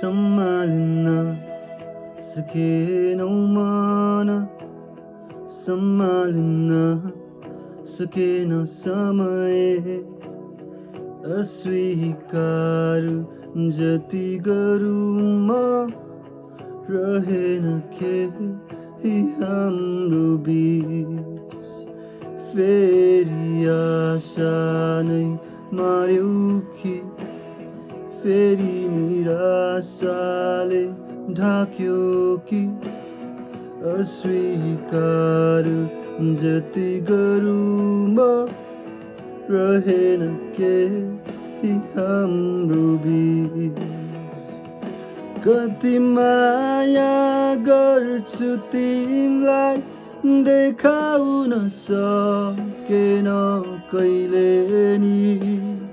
सम्हाल्न सकेनौ मन सम्हाल्न सकेन समय अस्वीकार जति गरौँ म रहेन केही हाम्रो बीच फेरि आशा नै मार्यौ कि फेरि निराशाले ढाक्यो कि अस्वीकार जति गरौँ म रहेन केही हाम्रो बीच कति माया गर्छु तिमीलाई देखाउन सकेन कहिले नि